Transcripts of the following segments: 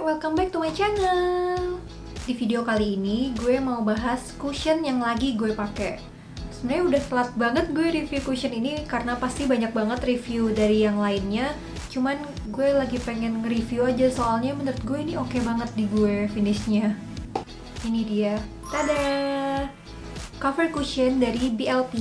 welcome back to my channel. Di video kali ini gue mau bahas cushion yang lagi gue pakai. Sebenarnya udah telat banget gue review cushion ini karena pasti banyak banget review dari yang lainnya. Cuman gue lagi pengen nge-review aja soalnya menurut gue ini oke banget di gue finishnya. Ini dia, tada! Cover cushion dari BLP.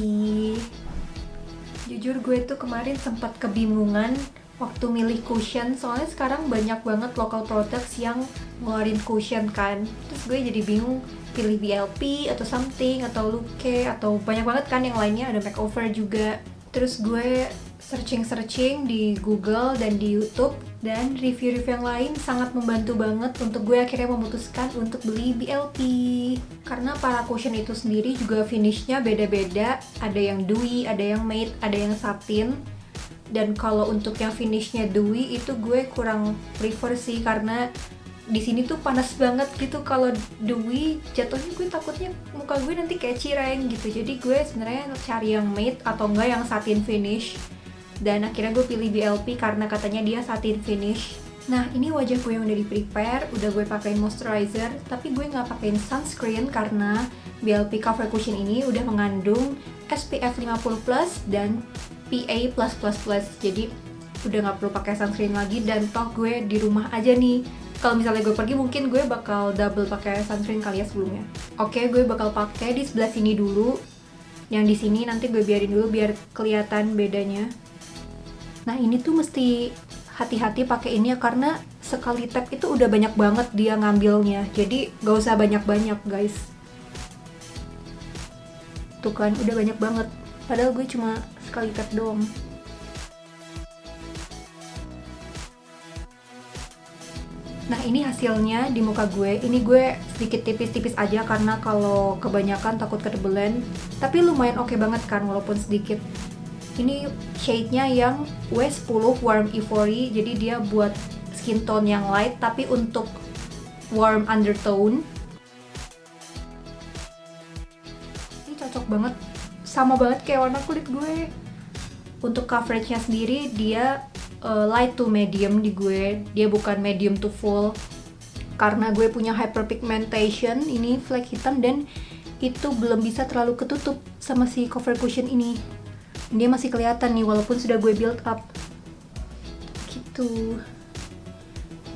Jujur gue tuh kemarin sempat kebingungan waktu milih cushion, soalnya sekarang banyak banget local products yang ngeluarin cushion kan. Terus gue jadi bingung pilih BLP atau something atau Luke atau banyak banget kan yang lainnya, ada makeover juga. Terus gue searching di Google dan di YouTube, dan review-review yang lain sangat membantu banget untuk gue akhirnya memutuskan untuk beli BLP. Karena para cushion itu sendiri juga finishnya beda-beda, ada yang dewy, ada yang matte, ada yang satin. Dan kalau untuk yang finishnya dewy itu gue kurang prefer sih, karena di sini tuh panas banget gitu. Kalau dewy jatuhnya gue takutnya muka gue nanti kayak cireng gitu. Jadi gue sebenarnya cari yang matte atau enggak yang satin finish. Dan akhirnya gue pilih BLP karena katanya dia satin finish. Nah, ini wajah gue yang udah di prepare, udah gue pakein moisturizer, tapi gue nggak pakein sunscreen karena BLP cover cushion ini udah mengandung SPF 50+ dan PA+++. Jadi udah nggak perlu pakai sunscreen lagi, dan toh gue di rumah aja nih. Kalau misalnya gue pergi mungkin gue bakal double pakai sunscreen kali ya sebelumnya. Oke, gue bakal pakai di sebelah sini dulu. Yang di sini nanti gue biarin dulu biar kelihatan bedanya. Nah, ini tuh mesti hati-hati pakai ini ya, karena sekali tap itu udah banyak banget dia ngambilnya. Jadi gak usah banyak-banyak guys. Tuh kan, udah banyak banget. Padahal gue cuma sekali tap doang. Nah, ini hasilnya di muka gue. Ini gue sedikit tipis-tipis aja karena kalau kebanyakan takut ketebelan. Tapi lumayan oke banget kan walaupun sedikit. Ini shade-nya yang W10 Warm Ivory, jadi dia buat skin tone yang light tapi untuk warm undertone. Ini cocok banget, sama banget kayak warna kulit gue. Untuk coveragenya sendiri dia light to medium di gue, dia bukan medium to full. Karena gue punya hyperpigmentation, ini flek hitam, dan itu belum bisa terlalu ketutup sama si cover cushion ini. Dia masih kelihatan nih walaupun sudah gue build up gitu.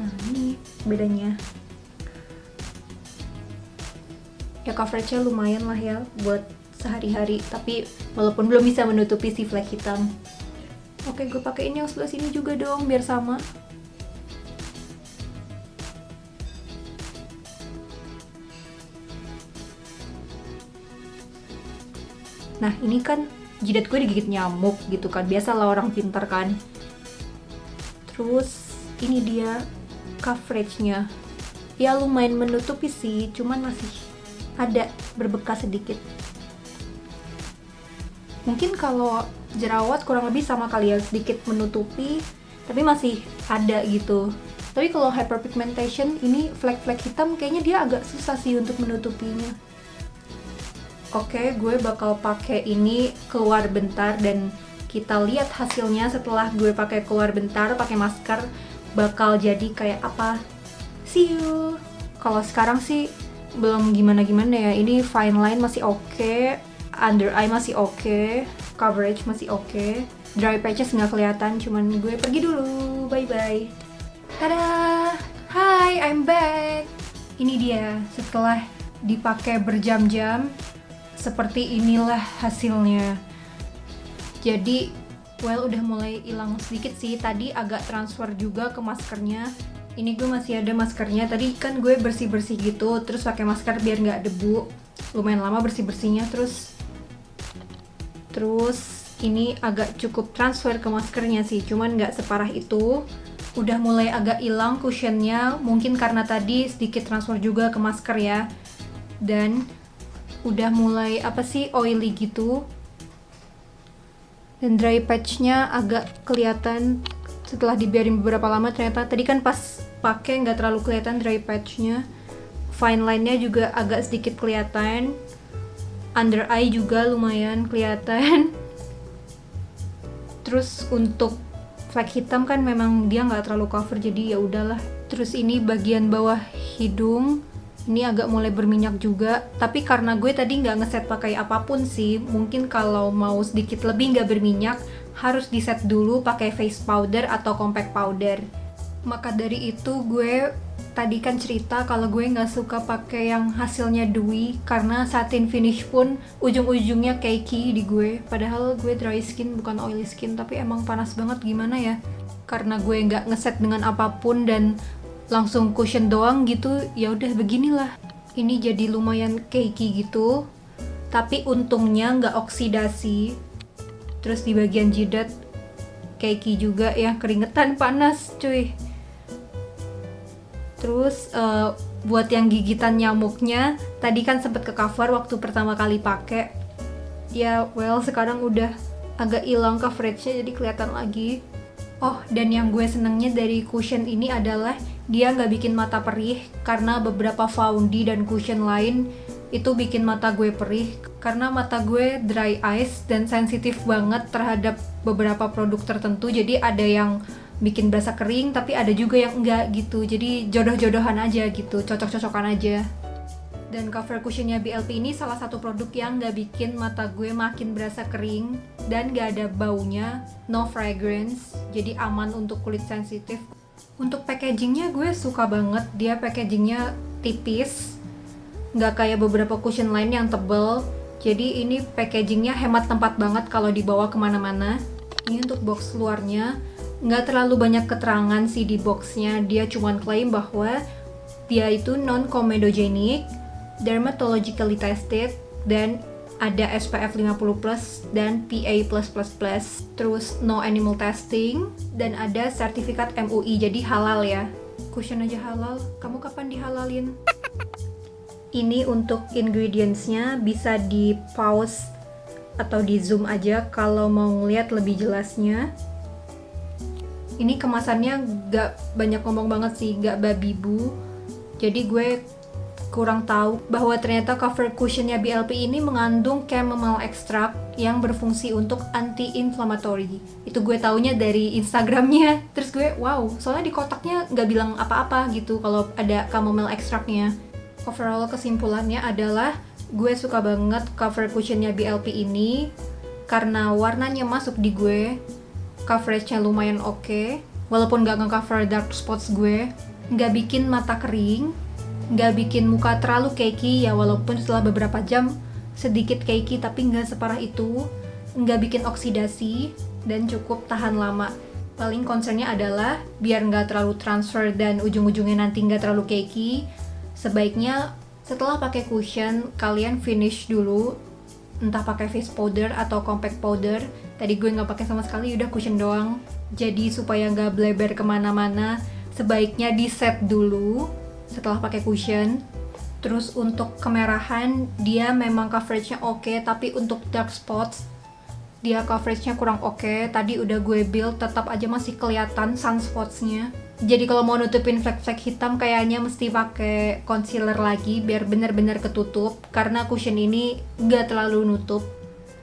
Nah, ini bedanya. Ya coveragenya lumayan lah ya buat sehari-hari, tapi walaupun belum bisa menutupi si flek hitam. Oke, gue pakein yang sebelah sini juga dong biar sama. Nah, ini kan jidat gue digigit nyamuk gitu kan, biasalah orang pintar kan. Terus ini dia coveragenya, ya lumayan menutupi sih, cuman masih ada berbekas sedikit. Mungkin kalau jerawat kurang lebih sama kali ya, sedikit menutupi tapi masih ada gitu. Tapi kalau hyperpigmentation ini flek-flek hitam kayaknya dia agak susah sih untuk menutupinya. Oke, gue bakal pakai ini keluar bentar dan kita lihat hasilnya setelah gue pakai keluar bentar, pakai masker bakal jadi kayak apa. See you. Kalau sekarang sih belum gimana-gimana ya. Ini fine line masih oke, under eye masih oke, coverage masih oke. Dry patches nggak kelihatan, cuman gue pergi dulu. Bye-bye. Tada! Hi, I'm back. Ini dia setelah dipakai berjam-jam. Seperti inilah hasilnya. Jadi, well udah mulai hilang sedikit sih. Tadi agak transfer juga ke maskernya. Ini gue masih ada maskernya. Tadi kan gue bersih-bersih gitu, terus pakai masker biar nggak debu. Lumayan lama bersih-bersihnya. Terus ini agak cukup transfer ke maskernya sih, cuman nggak separah itu. Udah mulai agak hilang cushionnya, mungkin karena tadi sedikit transfer juga ke masker ya. Dan udah mulai oily gitu, dan dry patchnya agak kelihatan setelah dibiarin beberapa lama. Ternyata tadi kan pas pakai nggak terlalu kelihatan dry patchnya. Fine line-nya juga agak sedikit kelihatan, under eye juga lumayan kelihatan. Terus untuk flek hitam kan memang dia nggak terlalu cover, jadi ya udahlah Terus ini bagian bawah hidung, ini agak mulai berminyak juga. Tapi karena gue tadi nggak ngeset pakai apapun sih, mungkin kalau mau sedikit lebih nggak berminyak, harus diset dulu pakai face powder atau compact powder. Maka dari itu gue tadi kan cerita kalau gue nggak suka pakai yang hasilnya dewy, karena satin finish pun ujung-ujungnya cakey di gue. Padahal gue dry skin bukan oily skin, tapi emang panas banget gimana ya. Karena gue nggak ngeset dengan apapun dan langsung cushion doang gitu, ya udah beginilah. Ini jadi lumayan cakey gitu, tapi untungnya nggak oksidasi. Terus di bagian jidat cakey juga ya, keringetan panas cuy. Terus buat yang gigitan nyamuknya, tadi kan sempet ke cover waktu pertama kali pakai. Ya well, sekarang udah agak hilang coveragenya, jadi kelihatan lagi. Oh, dan yang gue senengnya dari cushion ini adalah dia nggak bikin mata perih, karena beberapa foundie dan cushion lain itu bikin mata gue perih, karena mata gue dry eyes dan sensitif banget terhadap beberapa produk tertentu. Jadi ada yang bikin berasa kering, tapi ada juga yang enggak gitu. Jadi jodoh-jodohan aja gitu, cocok-cocokan aja. Dan cover cushionnya BLP ini salah satu produk yang nggak bikin mata gue makin berasa kering dan nggak ada baunya, no fragrance, jadi aman untuk kulit sensitif. Untuk packagingnya gue suka banget, dia packagingnya tipis, nggak kayak beberapa cushion lain yang tebel. Jadi ini packagingnya hemat tempat banget kalau dibawa kemana-mana. Ini untuk box luarnya, nggak terlalu banyak keterangan sih di boxnya, dia cuman klaim bahwa dia itu non-comedogenic, dermatologically tested, dan ada SPF 50+ dan PA+++, terus no animal testing, dan ada sertifikat MUI, jadi halal ya. Cushion aja halal, kamu kapan dihalalin? Ini untuk ingredientsnya, bisa di pause atau di zoom aja kalau mau ngeliat lebih jelasnya. Ini kemasannya gak banyak ngomong banget sih, gak babi bu, jadi gue kurang tahu bahwa ternyata cover cushionnya BLP ini mengandung chamomile extract yang berfungsi untuk anti-inflammatory. Itu gue taunya dari Instagramnya. Terus gue wow, soalnya di kotaknya nggak bilang apa-apa gitu kalau ada chamomile extractnya. Overall kesimpulannya adalah gue suka banget cover cushionnya BLP ini karena warnanya masuk di gue, coveragenya lumayan oke, walaupun nggak nge-cover dark spots gue, nggak bikin mata kering, nggak bikin muka terlalu cakey ya, walaupun setelah beberapa jam sedikit cakey tapi nggak separah itu, nggak bikin oksidasi, dan cukup tahan lama. Paling concernnya adalah biar nggak terlalu transfer dan ujung-ujungnya nanti nggak terlalu cakey, sebaiknya setelah pakai cushion kalian finish dulu, entah pakai face powder atau compact powder. Tadi gue nggak pakai sama sekali, udah cushion doang. Jadi supaya nggak bleber kemana-mana, sebaiknya di set dulu setelah pakai cushion. Terus untuk kemerahan, dia memang coveragenya oke, tapi untuk dark spots dia coveragenya kurang oke. Tadi udah gue build, tetap aja masih kelihatan sunspotsnya. Jadi kalau mau nutupin flek-flek hitam kayaknya mesti pakai concealer lagi biar bener-bener ketutup, karena cushion ini gak terlalu nutup.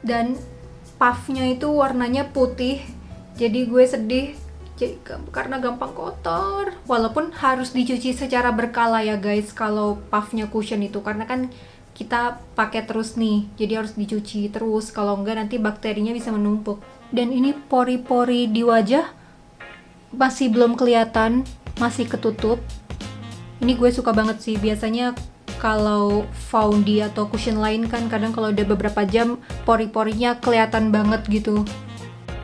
Dan puffnya itu warnanya putih, jadi gue sedih karena gampang kotor, walaupun harus dicuci secara berkala ya guys kalau puffnya cushion itu, karena kan kita pakai terus nih, jadi harus dicuci terus, kalau enggak nanti bakterinya bisa menumpuk. Dan ini pori-pori di wajah masih belum kelihatan, masih ketutup. Ini gue suka banget sih, biasanya kalau foundie atau cushion lain kan kadang kalau udah beberapa jam pori-porinya kelihatan banget gitu.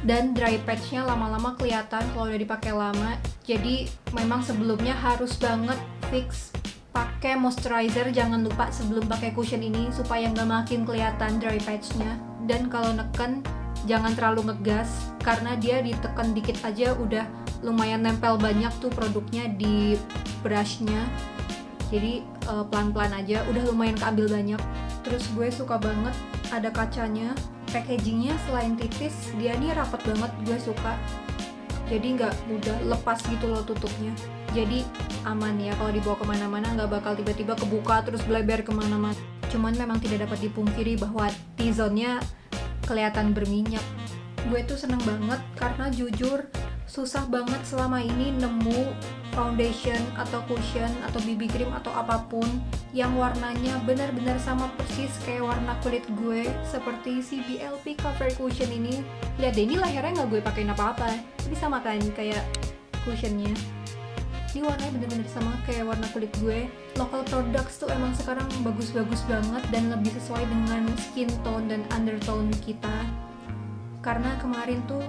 Dan dry patch-nya lama-lama kelihatan kalau udah dipakai lama. Jadi memang sebelumnya harus banget fix pakai moisturizer, jangan lupa sebelum pakai cushion ini supaya nggak makin kelihatan dry patch-nya. Dan kalau neken jangan terlalu ngegas, karena dia ditekan dikit aja udah lumayan nempel banyak tuh produknya di brush-nya. Jadi pelan-pelan aja, udah lumayan keambil banyak. Terus gue suka banget ada kacanya. Packagingnya selain tipis, dia nih rapat banget, gue suka. Jadi nggak mudah lepas gitu loh tutupnya. Jadi aman ya kalau dibawa kemana-mana, nggak bakal tiba-tiba kebuka terus bleber kemana-mana. Cuman memang tidak dapat dipungkiri bahwa T-zone-nya kelihatan berminyak. Gue tuh seneng banget karena jujur susah banget selama ini nemu foundation atau cushion atau BB cream atau apapun yang warnanya benar-benar sama persis kayak warna kulit gue, seperti si BLP Cover Cushion ini. Lihat deh, ini layarnya nggak gue pakein apa-apa, tapi sama kan kayak cushionnya. Ini warnanya bener-bener sama kayak warna kulit gue. Local products tuh emang sekarang bagus-bagus banget dan lebih sesuai dengan skin tone dan undertone kita. Karena kemarin tuh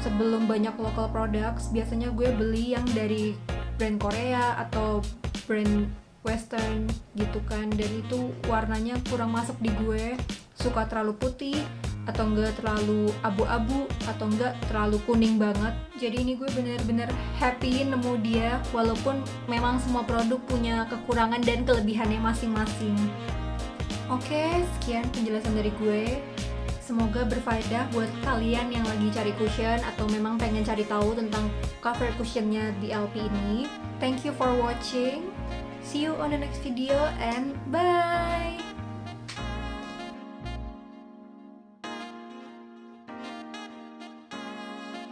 sebelum banyak local products, biasanya gue beli yang dari brand Korea atau brand Western gitu kan, dan itu warnanya kurang masuk di gue, suka terlalu putih atau enggak terlalu abu-abu atau enggak terlalu kuning banget. Jadi ini gue bener-bener happy nemu dia, walaupun memang semua produk punya kekurangan dan kelebihannya masing-masing. Oke, sekian penjelasan dari gue. Semoga berfaedah buat kalian yang lagi cari cushion atau memang pengen cari tahu tentang cover cushionnya BLP ini. Thank you for watching. See you on the next video and bye!